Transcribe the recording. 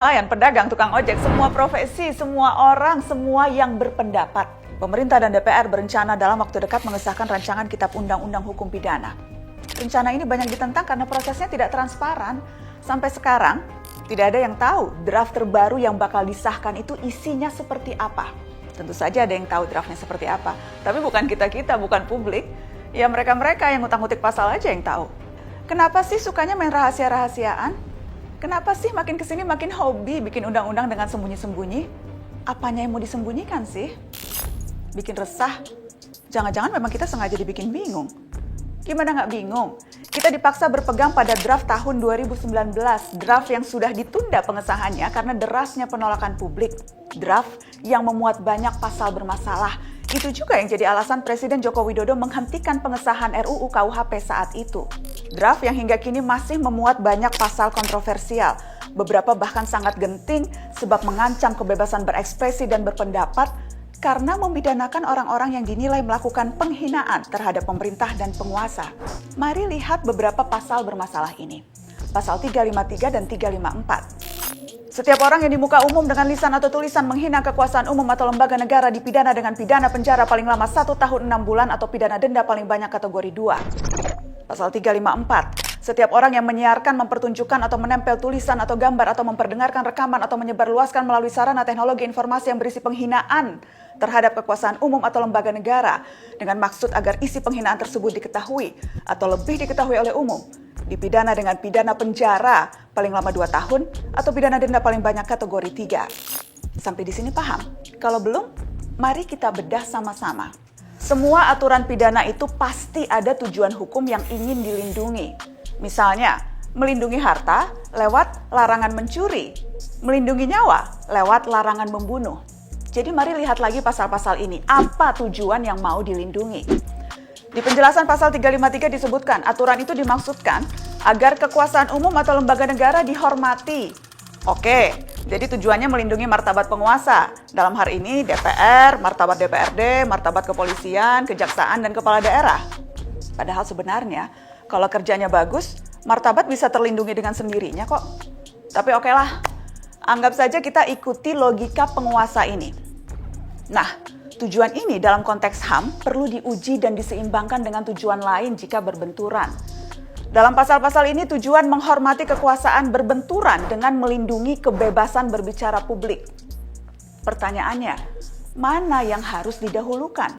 Nelayan, pedagang, tukang ojek, semua profesi, semua orang, semua yang berpendapat. Pemerintah dan DPR berencana dalam waktu dekat mengesahkan rancangan Kitab Undang-Undang Hukum Pidana. Rencana ini banyak ditentang karena prosesnya tidak transparan. Sampai sekarang, tidak ada yang tahu draft terbaru yang bakal disahkan itu isinya seperti apa. Tentu saja ada yang tahu draftnya seperti apa, tapi bukan kita-kita, bukan publik. Ya mereka-mereka yang ngutang-ngutik pasal aja yang tahu. Kenapa sih sukanya main rahasia-rahasiaan? Kenapa sih makin kesini makin hobi bikin undang-undang dengan sembunyi-sembunyi? Apanya yang mau disembunyikan sih? Bikin resah? Jangan-jangan memang kita sengaja dibikin bingung. Gimana nggak bingung? Kita dipaksa berpegang pada draft tahun 2019, draft yang sudah ditunda pengesahannya karena derasnya penolakan publik. Draft yang memuat banyak pasal bermasalah. Itu juga yang jadi alasan Presiden Joko Widodo menghentikan pengesahan RUU KUHP saat itu. Draft yang hingga kini masih memuat banyak pasal kontroversial. Beberapa bahkan sangat genting sebab mengancam kebebasan berekspresi dan berpendapat karena memidanakan orang-orang yang dinilai melakukan penghinaan terhadap pemerintah dan penguasa. Mari lihat beberapa pasal bermasalah ini. Pasal 353 dan 354. Setiap orang yang di muka umum dengan lisan atau tulisan menghina kekuasaan umum atau lembaga negara dipidana dengan pidana penjara paling lama 1 tahun 6 bulan atau pidana denda paling banyak kategori 2. Pasal 354. Setiap orang yang menyiarkan, mempertunjukkan atau menempel tulisan atau gambar atau memperdengarkan rekaman atau menyebarluaskan melalui sarana teknologi informasi yang berisi penghinaan terhadap kekuasaan umum atau lembaga negara dengan maksud agar isi penghinaan tersebut diketahui atau lebih diketahui oleh umum, dipidana dengan pidana penjara paling lama 2 tahun atau pidana denda paling banyak kategori 3. Sampai di sini paham? Kalau belum, mari kita bedah sama-sama. Semua aturan pidana itu pasti ada tujuan hukum yang ingin dilindungi. Misalnya, melindungi harta lewat larangan mencuri, melindungi nyawa lewat larangan membunuh. Jadi mari lihat lagi pasal-pasal ini, apa tujuan yang mau dilindungi. Di penjelasan pasal 353 disebutkan, aturan itu dimaksudkan agar kekuasaan umum atau lembaga negara dihormati. Oke, jadi tujuannya melindungi martabat penguasa. Dalam hal ini DPR, martabat DPRD, martabat kepolisian, kejaksaan, dan kepala daerah. Padahal sebenarnya, kalau kerjanya bagus, martabat bisa terlindungi dengan sendirinya kok. Tapi oke lah, anggap saja kita ikuti logika penguasa ini. Nah, tujuan ini dalam konteks HAM perlu diuji dan diseimbangkan dengan tujuan lain jika berbenturan. Dalam pasal-pasal ini tujuan menghormati kekuasaan berbenturan dengan melindungi kebebasan berbicara publik. Pertanyaannya, mana yang harus didahulukan?